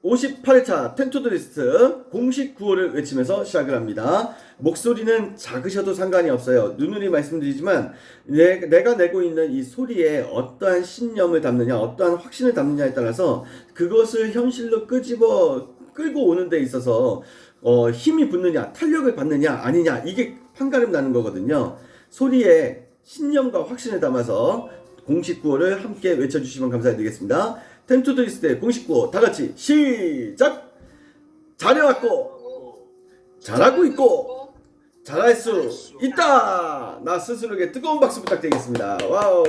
58회차 텐투드리스트 공식 구호를 외치면서 시작을 합니다. 목소리는 작으셔도 상관이 없어요. 누누이 말씀드리지만 내가 내고 있는 이 소리에 어떠한 신념을 담느냐, 어떠한 확신을 담느냐에 따라서 그것을 현실로 끌고 오는 데 있어서 힘이 붙느냐, 탄력을 받느냐 아니냐, 이게 판가름 나는 거거든요. 소리에 신념과 확신을 담아서 공식 구호를 함께 외쳐주시면 감사드리겠습니다. 텐투드리스트의 공식 구호 다같이 시작! 잘해왔고 잘하고 있고 잘할 수 있다! 나 스스로에게 뜨거운 박수 부탁드리겠습니다. 와우,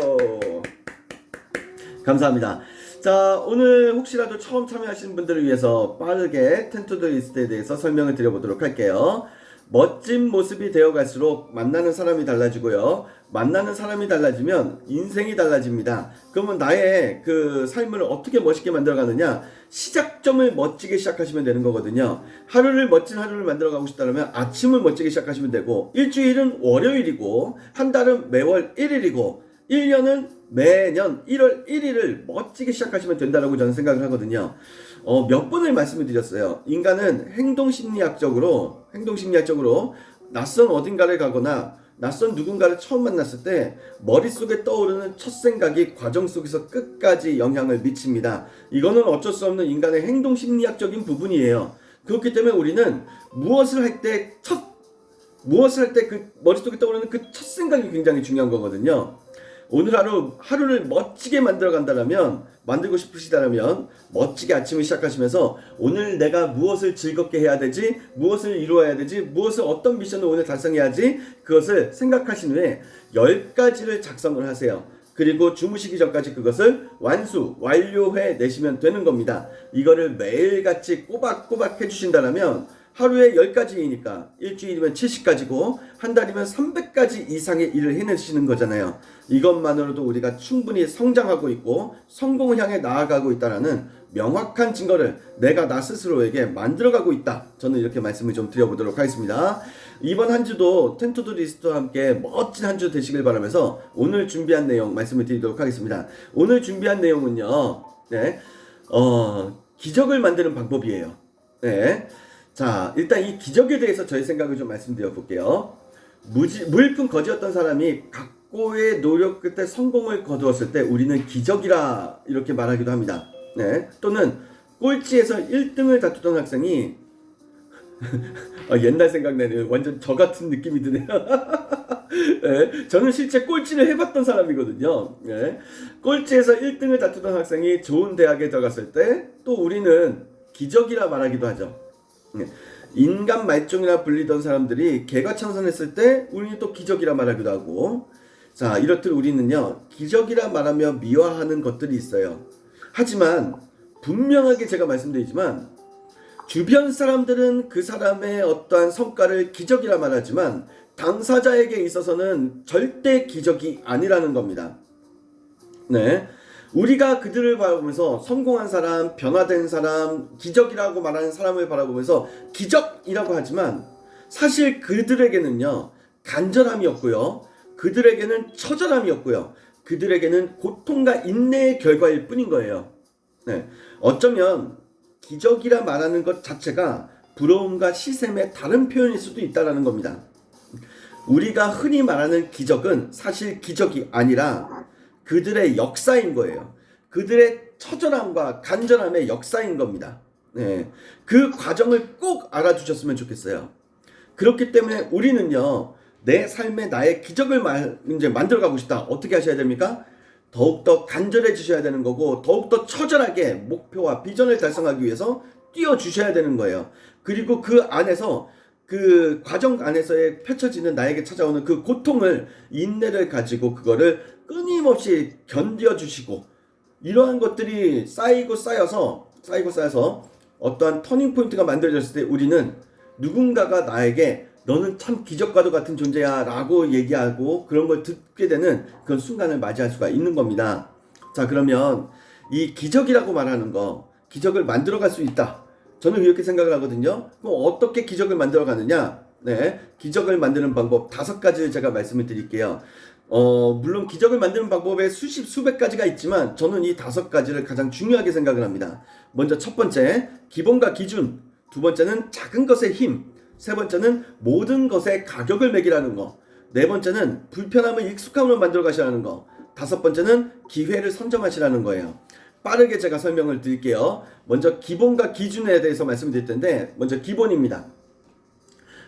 감사합니다. 자, 오늘 혹시라도 처음 참여하시는 분들을 위해서 빠르게 텐투드리스트에 대해서 설명을 드려보도록 할게요. 멋진 모습이 되어갈수록 만나는 사람이 달라지고요. 만나는 사람이 달라지면 인생이 달라집니다. 그러면 나의 그 삶을 어떻게 멋있게 만들어가느냐? 시작점을 멋지게 시작하시면 되는 거거든요. 하루를 멋진 하루를 만들어가고 싶다면 아침을 멋지게 시작하시면 되고, 일주일은 월요일이고, 한 달은 매월 1일이고, 1년은 매년 1월 1일을 멋지게 시작하시면 된다고 저는 생각을 하거든요. 몇 번을 말씀을 드렸어요. 인간은 행동심리학적으로 낯선 어딘가를 가거나 낯선 누군가를 처음 만났을 때 머릿속에 떠오르는 첫 생각이 과정 속에서 끝까지 영향을 미칩니다. 이거는 어쩔 수 없는 인간의 행동심리학적인 부분이에요. 그렇기 때문에 우리는 무엇을 할 때 그 머릿속에 떠오르는 그 첫 생각이 굉장히 중요한 거거든요. 오늘 하루를 멋지게 만들고 싶으시다면 멋지게 아침을 시작하시면서 오늘 내가 무엇을 즐겁게 해야 되지, 무엇을 이루어야 되지, 어떤 미션을 오늘 달성해야지, 그것을 생각하신 후에 10가지를 작성을 하세요. 그리고 주무시기 전까지 그것을 완료해 내시면 되는 겁니다. 이거를 매일같이 꼬박꼬박 해주신다면 하루에 10가지이니까 일주일이면 70가지고 한 달이면 300가지 이상의 일을 해내시는 거잖아요. 이것만으로도 우리가 충분히 성장하고 있고 성공을 향해 나아가고 있다는 명확한 증거를 내가 나 스스로에게 만들어가고 있다. 저는 이렇게 말씀을 좀 드려보도록 하겠습니다. 이번 한 주도 텐투드리스트와 함께 멋진 한 주 되시길 바라면서 오늘 준비한 내용 말씀을 드리도록 하겠습니다. 오늘 준비한 내용은요, 기적을 만드는 방법이에요. 네. 자, 일단 이 기적에 대해서 저의 생각을 좀 말씀드려 볼게요. 무일푼 거지였던 사람이 각고의 노력 끝에 성공을 거두었을 때 우리는 기적이라 이렇게 말하기도 합니다. 네. 또는 꼴찌에서 1등을 다투던 학생이 옛날 생각나네요. 완전 저 같은 느낌이 드네요. 네, 저는 실제 꼴찌를 해봤던 사람이거든요. 네. 꼴찌에서 1등을 다투던 학생이 좋은 대학에 들어갔을 때 또 우리는 기적이라 말하기도 하죠. 인간 말종이라 불리던 사람들이 개과천선했을 때 우리는 또 기적이라 말하기도 하고, 자, 이렇듯 우리는요 기적이라 말하며 미화하는 것들이 있어요. 하지만 분명하게 제가 말씀드리지만 주변 사람들은 그 사람의 어떠한 성과를 기적이라 말하지만 당사자에게 있어서는 절대 기적이 아니라는 겁니다. 네. 우리가 그들을 바라보면서 성공한 사람, 변화된 사람, 기적이라고 말하는 사람을 바라보면서 기적이라고 하지만 사실 그들에게는요 간절함이었고요, 그들에게는 처절함이었고요, 그들에게는 고통과 인내의 결과일 뿐인 거예요. 네. 어쩌면 기적이라 말하는 것 자체가 부러움과 시샘의 다른 표현일 수도 있다는 겁니다. 우리가 흔히 말하는 기적은 사실 기적이 아니라 그들의 역사인 거예요. 그들의 처절함과 간절함의 역사인 겁니다. 네. 그 과정을 꼭 알아주셨으면 좋겠어요. 그렇기 때문에 우리는요, 내 삶에 나의 기적을 이제 만들어가고 싶다. 어떻게 하셔야 됩니까? 더욱더 간절해지셔야 되는 거고, 더욱더 처절하게 목표와 비전을 달성하기 위해서 뛰어주셔야 되는 거예요. 그리고 그 안에서 그 과정 안에서의 펼쳐지는 나에게 찾아오는 그 고통을, 인내를 가지고 그거를 끊임없이 견뎌주시고, 이러한 것들이 쌓여서 어떠한 터닝포인트가 만들어졌을 때 우리는 누군가가 나에게 너는 참 기적과도 같은 존재야 라고 얘기하고 그런 걸 듣게 되는 그런 순간을 맞이할 수가 있는 겁니다. 자, 그러면 이 기적이라고 말하는 거, 기적을 만들어갈 수 있다, 저는 이렇게 생각을 하거든요. 그럼 어떻게 기적을 만들어 가느냐? 네, 기적을 만드는 방법 5가지를 제가 말씀을 드릴게요. 물론 기적을 만드는 방법에 수십 수백 가지가 있지만 저는 이 5가지를 가장 중요하게 생각을 합니다. 먼저 첫 번째, 기본과 기준. 두 번째는 작은 것의 힘. 세 번째는 모든 것에 가격을 매기라는 거. 네 번째는 불편함을 익숙함으로 만들어 가시라는 거. 다섯 번째는 기회를 선점하시라는 거예요. 빠르게 제가 설명을 드릴게요. 먼저 기본과 기준에 대해서 말씀드릴 텐데, 먼저 기본입니다.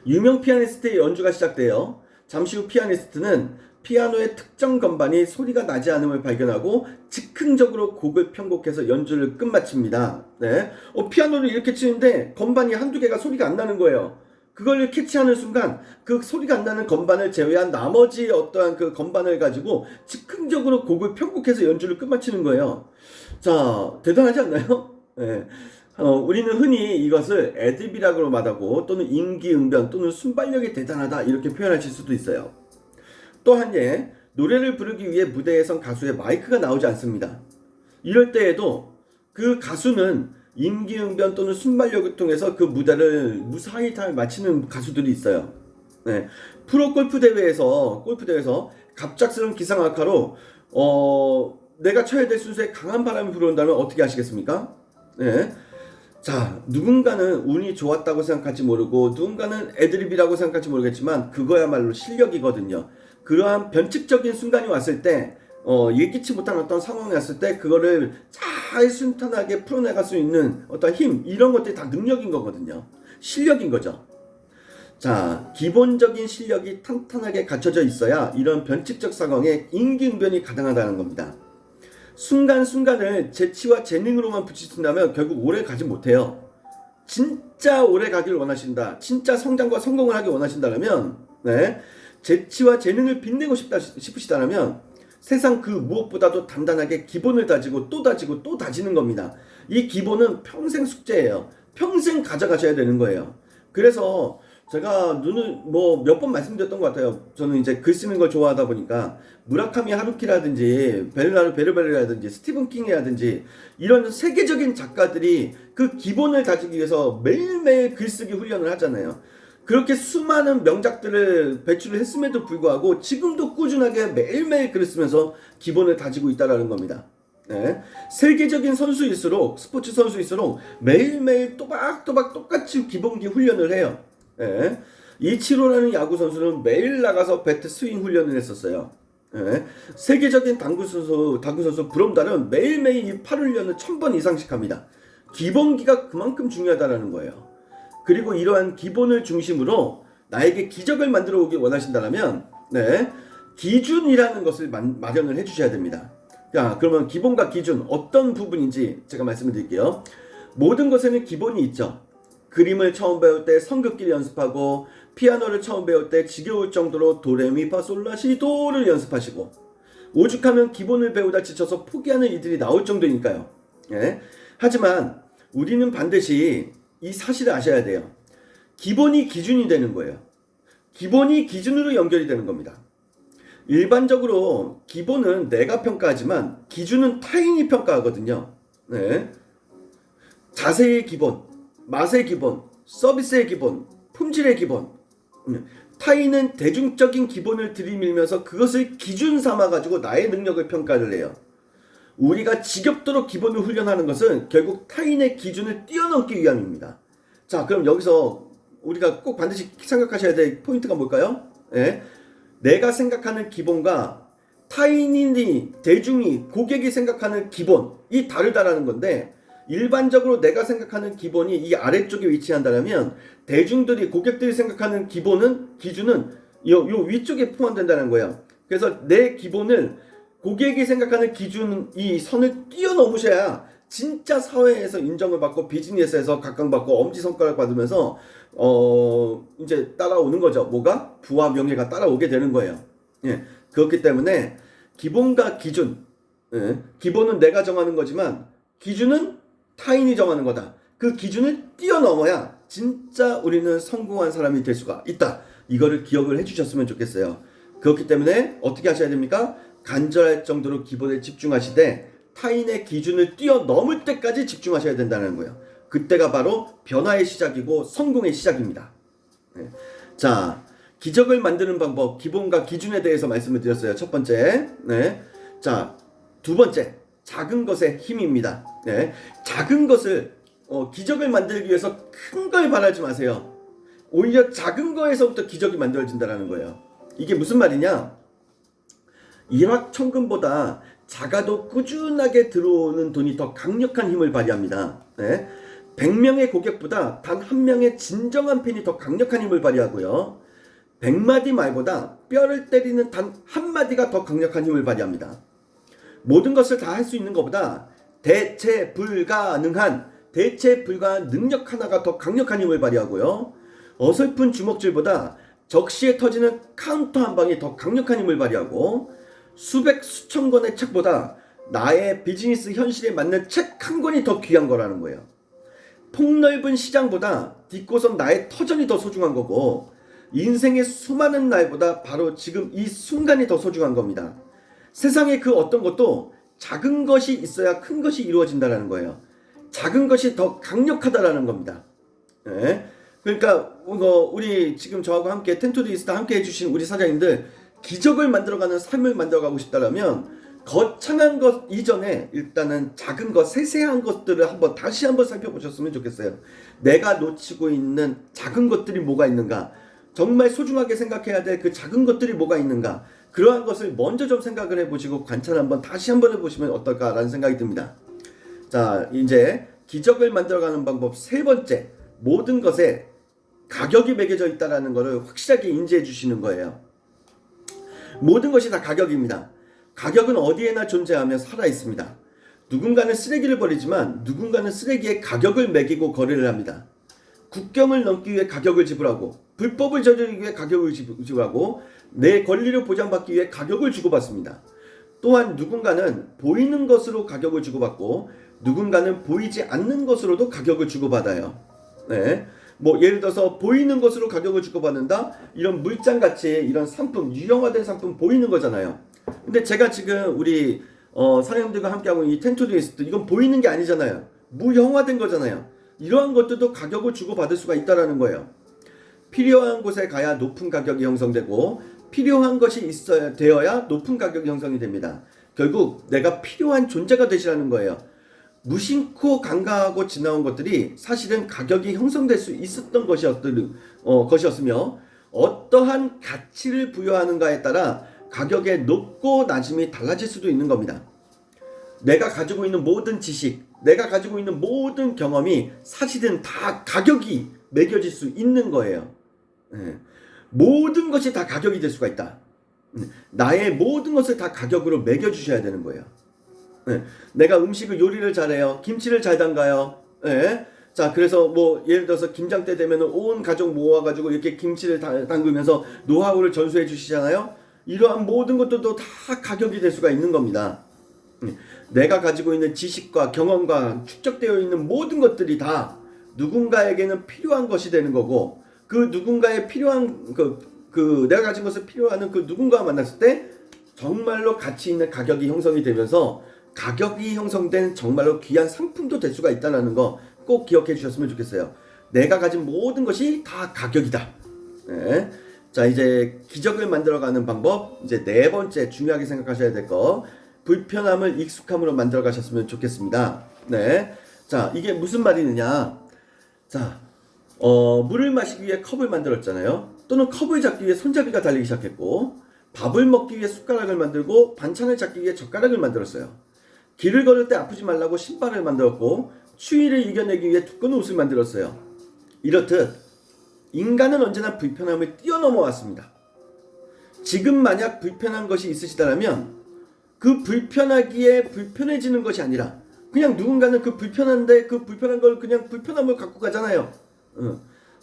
유명 피아니스트의 연주가 시작돼요. 잠시 후 피아니스트는 피아노의 특정 건반이 소리가 나지 않음을 발견하고 즉흥적으로 곡을 편곡해서 연주를 끝마칩니다. 네. 피아노를 이렇게 치는데 건반이 한두 개가 소리가 안 나는 거예요. 그걸 캐치하는 순간 그 소리가 안 나는 건반을 제외한 나머지 어떠한 그 건반을 가지고 즉흥적으로 곡을 편곡해서 연주를 끝마치는 거예요. 자, 대단하지 않나요? 네. 우리는 흔히 이것을 애드립이라고 말하고 또는 임기응변 또는 순발력이 대단하다 이렇게 표현하실 수도 있어요. 또한 노래를 부르기 위해 무대에 선 가수의 마이크가 나오지 않습니다. 이럴 때에도 그 가수는 임기응변 또는 순발력을 통해서 그 무대를 무사히 다 마치는 가수들이 있어요. 네. 프로 골프 대회에서 갑작스러운 기상악화로 내가 쳐야 될 순서에 강한 바람이 불어온다면 어떻게 하시겠습니까? 네. 자, 누군가는 운이 좋았다고 생각할지 모르고 누군가는 애드립이라고 생각할지 모르겠지만 그거야말로 실력이거든요. 그러한 변칙적인 순간이 왔을 때 예기치 못한 어떤 상황이 왔을 때 그거를 잘 순탄하게 풀어나갈 수 있는 어떤 힘, 이런 것들이 다 능력인 거거든요. 실력인 거죠. 자, 기본적인 실력이 탄탄하게 갖춰져 있어야 이런 변칙적 상황에 임기응변이 가능하다는 겁니다. 순간순간을 재치와 재능으로만 붙이신다면 결국 오래 가지 못해요. 진짜 오래 가기를 원하신다, 진짜 성장과 성공을 하기 원하신다면, 네, 재치와 재능을 빛내고 싶으시다면 세상 그 무엇보다도 단단하게 기본을 다지고 또 다지고 또 다지는 겁니다. 이 기본은 평생 숙제예요. 평생 가져가셔야 되는 거예요. 그래서 제가 몇 번 말씀드렸던 것 같아요. 저는 이제 글 쓰는 걸 좋아하다 보니까 무라카미 하루키라든지 베르나르 베르베르라든지 스티븐 킹이라든지 이런 세계적인 작가들이 그 기본을 다지기 위해서 매일매일 글쓰기 훈련을 하잖아요. 그렇게 수많은 명작들을 배출을 했음에도 불구하고 지금도 꾸준하게 매일매일 글을 쓰면서 기본을 다지고 있다는 겁니다. 네. 세계적인 선수일수록, 스포츠 선수일수록 매일매일 또박또박 똑같이 기본기 훈련을 해요. 네. 이치로라는 야구 선수는 매일 나가서 배트 스윙 훈련을 했었어요. 네. 세계적인 당구 선수 브롬달은 매일매일 이 팔 훈련을 1000번 이상씩 합니다. 기본기가 그만큼 중요하다는 거예요. 그리고 이러한 기본을 중심으로 나에게 기적을 만들어 오길 원하신다면, 네, 기준이라는 것을 마련을 해 주셔야 됩니다. 자, 그러면 기본과 기준 어떤 부분인지 제가 말씀을 드릴게요. 모든 것에는 기본이 있죠. 그림을 처음 배울 때 성급기를 연습하고, 피아노를 처음 배울 때 지겨울 정도로 도레미파솔라시도를 연습하시고, 오죽하면 기본을 배우다 지쳐서 포기하는 이들이 나올 정도니까요. 예? 하지만 우리는 반드시 이 사실을 아셔야 돼요. 기본이 기준이 되는 거예요. 기본이 기준으로 연결이 되는 겁니다. 일반적으로 기본은 내가 평가하지만 기준은 타인이 평가하거든요. 네. 자세의 기본, 맛의 기본, 서비스의 기본, 품질의 기본. 타인은 대중적인 기본을 들이밀면서 그것을 기준 삼아가지고 나의 능력을 평가를 해요. 우리가 지겹도록 기본을 훈련하는 것은 결국 타인의 기준을 뛰어넘기 위함입니다. 자, 그럼 여기서 우리가 꼭 반드시 생각하셔야 될 포인트가 뭘까요? 네. 내가 생각하는 기본과 타인이, 대중이, 고객이 생각하는 기본이 다르다라는 건데, 일반적으로 내가 생각하는 기본이 이 아래쪽에 위치한다면 대중들이, 고객들이 생각하는 기준은 요 위쪽에 포함된다는 거예요. 그래서 내 기본을 고객이 생각하는 기준, 이 선을 뛰어넘으셔야 진짜 사회에서 인정을 받고 비즈니스에서 각광받고 엄지손가락 받으면서 이제 따라오는 거죠. 뭐가? 부와 명예가 따라오게 되는 거예요. 예. 그렇기 때문에 기본과 기준, 예. 기본은 내가 정하는 거지만 기준은 타인이 정하는 거다. 그 기준을 뛰어넘어야 진짜 우리는 성공한 사람이 될 수가 있다. 이거를 기억을 해주셨으면 좋겠어요. 그렇기 때문에 어떻게 하셔야 됩니까? 간절할 정도로 기본에 집중하시되 타인의 기준을 뛰어넘을 때까지 집중하셔야 된다는 거예요. 그때가 바로 변화의 시작이고 성공의 시작입니다. 네. 자, 기적을 만드는 방법, 기본과 기준에 대해서 말씀을 드렸어요. 첫 번째. 네. 자, 두 번째. 작은 것의 힘입니다. 네. 작은 것을, 기적을 만들기 위해서 큰 걸 바라지 마세요. 오히려 작은 거에서부터 기적이 만들어진다는 거예요. 이게 무슨 말이냐? 일확천금보다 작아도 꾸준하게 들어오는 돈이 더 강력한 힘을 발휘합니다. 네. 100명의 고객보다 단 한 명의 진정한 팬이 더 강력한 힘을 발휘하고요. 100마디 말보다 뼈를 때리는 단 한마디가 더 강력한 힘을 발휘합니다. 모든 것을 다 할 수 있는 것보다 대체 불가능한 능력 하나가 더 강력한 힘을 발휘하고요. 어설픈 주먹질보다 적시에 터지는 카운터 한 방이 더 강력한 힘을 발휘하고, 수백 수천 권의 책보다 나의 비즈니스 현실에 맞는 책 한 권이 더 귀한 거라는 거예요. 폭넓은 시장보다 뒷고선 나의 터전이 더 소중한 거고, 인생의 수많은 날보다 바로 지금 이 순간이 더 소중한 겁니다. 세상에 그 어떤 것도 작은 것이 있어야 큰 것이 이루어진다는 거예요. 작은 것이 더 강력하다라는 겁니다. 네. 그러니까 우리 지금 저하고 함께 텐토리스타 함께 해주신 우리 사장님들, 기적을 만들어가는 삶을 만들어가고 싶다라면 거창한 것 이전에 일단은 작은 것, 세세한 것들을 다시 한번 살펴보셨으면 좋겠어요. 내가 놓치고 있는 작은 것들이 뭐가 있는가, 정말 소중하게 생각해야 될 그 작은 것들이 뭐가 있는가, 그러한 것을 먼저 좀 생각을 해보시고 관찰 다시 한번 해보시면 어떨까라는 생각이 듭니다. 자, 이제 기적을 만들어가는 방법 세 번째, 모든 것에 가격이 매겨져 있다는 것을 확실하게 인지해 주시는 거예요. 모든 것이 다 가격입니다. 가격은 어디에나 존재하며 살아 있습니다. 누군가는 쓰레기를 버리지만 누군가는 쓰레기에 가격을 매기고 거래를 합니다. 국경을 넘기 위해 가격을 지불하고, 불법을 저지르기 위해 가격을 지불하고, 내 권리를 보장받기 위해 가격을 주고받습니다. 또한 누군가는 보이는 것으로 가격을 주고받고, 누군가는 보이지 않는 것으로도 가격을 주고받아요. 네. 예를 들어서 보이는 것으로 가격을 주고받는다? 이런 물장같이 이런 상품, 유형화된 상품 보이는 거잖아요. 근데 제가 지금 우리 사장님들과 함께하고 있는 이 텐토리스트, 이건 보이는 게 아니잖아요. 무형화된 거잖아요. 이러한 것들도 가격을 주고받을 수가 있다는 거예요. 필요한 곳에 가야 높은 가격이 형성되고, 필요한 것이 되어야 높은 가격이 형성이 됩니다. 결국 내가 필요한 존재가 되시라는 거예요. 무심코 간과하고 지나온 것들이 사실은 가격이 형성될 수 있었던 것이었으며, 어떠한 가치를 부여하는가에 따라 가격의 높고 낮음이 달라질 수도 있는 겁니다. 내가 가지고 있는 모든 지식, 내가 가지고 있는 모든 경험이 사실은 다 가격이 매겨질 수 있는 거예요. 모든 것이 다 가격이 될 수가 있다. 나의 모든 것을 다 가격으로 매겨주셔야 되는 거예요. 내가 요리를 잘해요. 김치를 잘 담가요. 자, 그래서 예를 들어서 김장 때 되면 온 가족 모아가지고 이렇게 김치를 담그면서 노하우를 전수해 주시잖아요. 이러한 모든 것들도 다 가격이 될 수가 있는 겁니다. 내가 가지고 있는 지식과 경험과 축적되어 있는 모든 것들이 다 누군가에게는 필요한 것이 되는 거고, 그 누군가의 필요한 내가 가진 것을 필요하는 그 누군가와 만났을 때 정말로 가치 있는 가격이 형성이 되면서, 가격이 형성된 정말로 귀한 상품도 될 수가 있다는 거 꼭 기억해 주셨으면 좋겠어요. 내가 가진 모든 것이 다 가격이다. 네. 자, 이제 기적을 만들어가는 방법, 이제 네 번째 중요하게 생각하셔야 될 거, 불편함을 익숙함으로 만들어 가셨으면 좋겠습니다. 네. 자, 이게 무슨 말이느냐. 자, 물을 마시기 위해 컵을 만들었잖아요. 또는 컵을 잡기 위해 손잡이가 달리기 시작했고, 밥을 먹기 위해 숟가락을 만들고, 반찬을 잡기 위해 젓가락을 만들었어요. 길을 걸을 때 아프지 말라고 신발을 만들었고, 추위를 이겨내기 위해 두꺼운 옷을 만들었어요. 이렇듯 인간은 언제나 불편함을 뛰어넘어 왔습니다. 지금 만약 불편한 것이 있으시다면 그 불편하기에 불편해지는 것이 아니라, 그냥 누군가는 그 불편한데 그 불편한 걸 그냥 불편함을 갖고 가잖아요.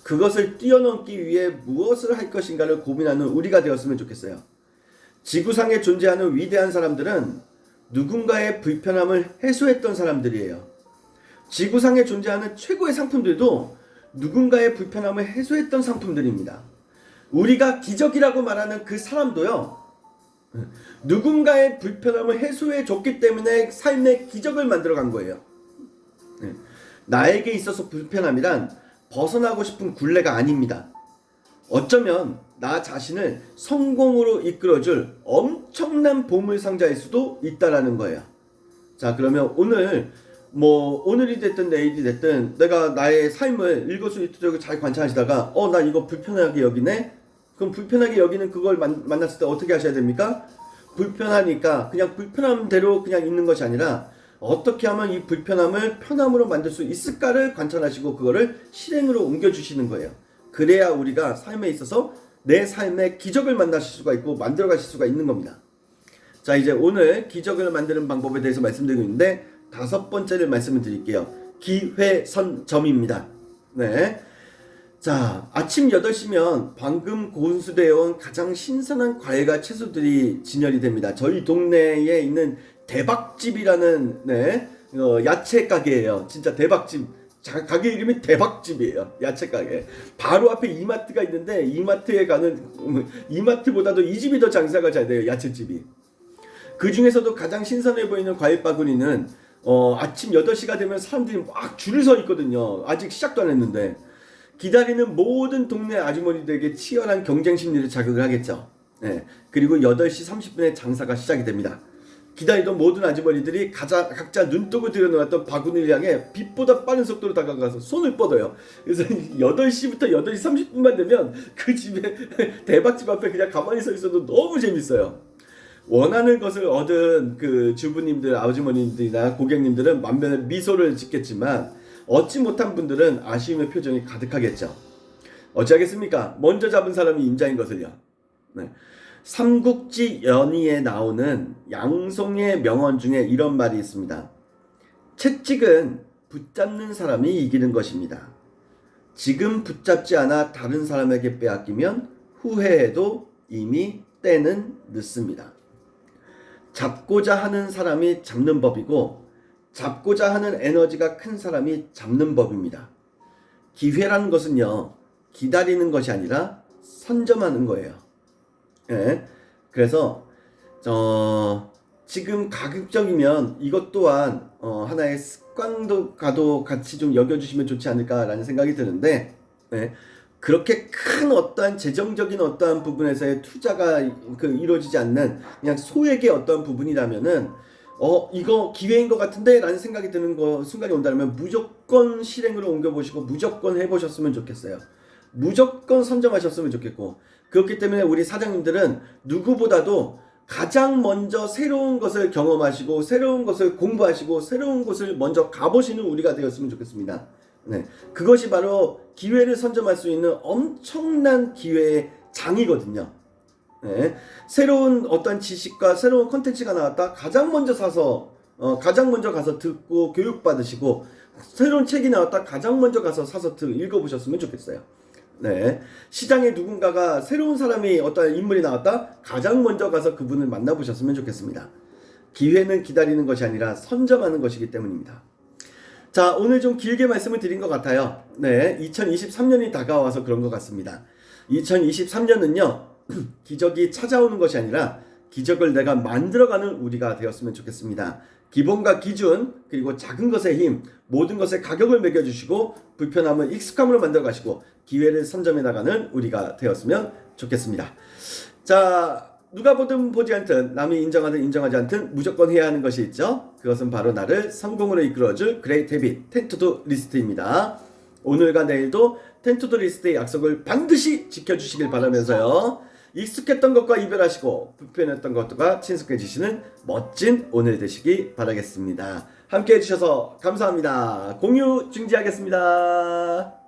그것을 뛰어넘기 위해 무엇을 할 것인가를 고민하는 우리가 되었으면 좋겠어요. 지구상에 존재하는 위대한 사람들은 누군가의 불편함을 해소했던 사람들이에요. 지구상에 존재하는 최고의 상품들도 누군가의 불편함을 해소했던 상품들입니다. 우리가 기적이라고 말하는 그 사람도요, 누군가의 불편함을 해소해 줬기 때문에 삶의 기적을 만들어 간 거예요. 나에게 있어서 불편함이란 벗어나고 싶은 굴레가 아닙니다. 어쩌면 나 자신을 성공으로 이끌어줄 엄청난 보물상자일 수도 있다라는 거예요. 자, 그러면 오늘이 됐든 내일이 됐든 내가 나의 삶을 일거수일투족을 잘 관찰하시다가 나 이거 불편하게 여기네? 그럼 불편하게 여기는 그걸 만났을 때 어떻게 하셔야 됩니까? 불편하니까 그냥 불편한 대로 그냥 있는 것이 아니라 어떻게 하면 이 불편함을 편함으로 만들 수 있을까를 관찰하시고 그거를 실행으로 옮겨주시는 거예요. 그래야 우리가 삶에 있어서 내 삶의 기적을 만나실 수가 있고 만들어 가실 수가 있는 겁니다. 자, 이제 오늘 기적을 만드는 방법에 대해서 말씀드리고 있는데 5번째를 말씀을 드릴게요. 기회선점입니다. 네. 자, 아침 8시면 방금 고온수되어 온 가장 신선한 과일과 채소들이 진열이 됩니다. 저희 동네에 있는 대박집이라는 야채 가게예요. 진짜 대박집. 가게 이름이 대박집이에요. 야채 가게. 바로 앞에 이마트가 있는데 이마트에 가는 이마트보다도 이 집이 더 장사가 잘 돼요. 야채집이. 그 중에서도 가장 신선해 보이는 과일 바구니는 아침 8시가 되면 사람들이 막 줄을 서 있거든요. 아직 시작도 안 했는데. 기다리는 모든 동네 아주머니들에게 치열한 경쟁 심리를 자극을 하겠죠. 네. 그리고 8시 30분에 장사가 시작이 됩니다. 기다리던 모든 아주머니들이 각자 눈독을 들여놓았던 바구니를 향해 빛보다 빠른 속도로 다가가서 손을 뻗어요. 그래서 8시부터 8시 30분만 되면 그 집에 대박집 앞에 그냥 가만히 서 있어도 너무 재밌어요. 원하는 것을 얻은 그 주부님들, 아주머니들이나 고객님들은 만면에 미소를 짓겠지만 얻지 못한 분들은 아쉬움의 표정이 가득하겠죠. 어찌하겠습니까? 먼저 잡은 사람이 임자인 것을요. 네. 삼국지 연의에 나오는 양송의 명언 중에 이런 말이 있습니다. 채찍은 붙잡는 사람이 이기는 것입니다. 지금 붙잡지 않아 다른 사람에게 빼앗기면 후회해도 이미 때는 늦습니다. 잡고자 하는 사람이 잡는 법이고 잡고자 하는 에너지가 큰 사람이 잡는 법입니다. 기회라는 것은요, 기다리는 것이 아니라 선점하는 거예요. 예. 그래서 지금 가급적이면 이것 또한 하나의 습관도 같이 좀 여겨주시면 좋지 않을까라는 생각이 드는데, 예. 그렇게 큰 어떠한 재정적인 어떠한 부분에서의 투자가 이루어지지 않는 그냥 소액의 어떠한 부분이라면은 이거 기회인 것 같은데 라는 생각이 드는 순간이 온다면 무조건 실행으로 옮겨보시고 무조건 해보셨으면 좋겠어요. 무조건 선점하셨으면 좋겠고, 그렇기 때문에 우리 사장님들은 누구보다도 가장 먼저 새로운 것을 경험하시고 새로운 것을 공부하시고 새로운 곳을 먼저 가보시는 우리가 되었으면 좋겠습니다. 네, 그것이 바로 기회를 선점할 수 있는 엄청난 기회의 장이거든요. 네, 새로운 어떤 지식과 새로운 컨텐츠가 나왔다 가장 먼저 가서 듣고 교육받으시고, 새로운 책이 나왔다 가장 먼저 가서 사서 읽어보셨으면 좋겠어요. 네, 시장에 누군가가 새로운 사람이 어떤 인물이 나왔다 가장 먼저 가서 그분을 만나보셨으면 좋겠습니다. 기회는 기다리는 것이 아니라 선점하는 것이기 때문입니다. 자, 오늘 좀 길게 말씀을 드린 것 같아요. 네, 2023년이 다가와서 그런 것 같습니다. 2023년은요 기적이 찾아오는 것이 아니라 기적을 내가 만들어가는 우리가 되었으면 좋겠습니다. 기본과 기준, 그리고 작은 것의 힘, 모든 것에 가격을 매겨주시고 불편함을 익숙함으로 만들어가시고 기회를 선점해 나가는 우리가 되었으면 좋겠습니다. 자, 누가 보든 보지 않든 남이 인정하든 인정하지 않든 무조건 해야 하는 것이 있죠. 그것은 바로 나를 성공으로 이끌어줄 그레이트 헤빗 10to-do 리스트입니다. 오늘과 내일도 10to-do 리스트의 약속을 반드시 지켜주시길 바라면서요, 익숙했던 것과 이별하시고 불편했던 것과 친숙해지시는 멋진 오늘 되시기 바라겠습니다. 함께 해주셔서 감사합니다. 공유 중지하겠습니다.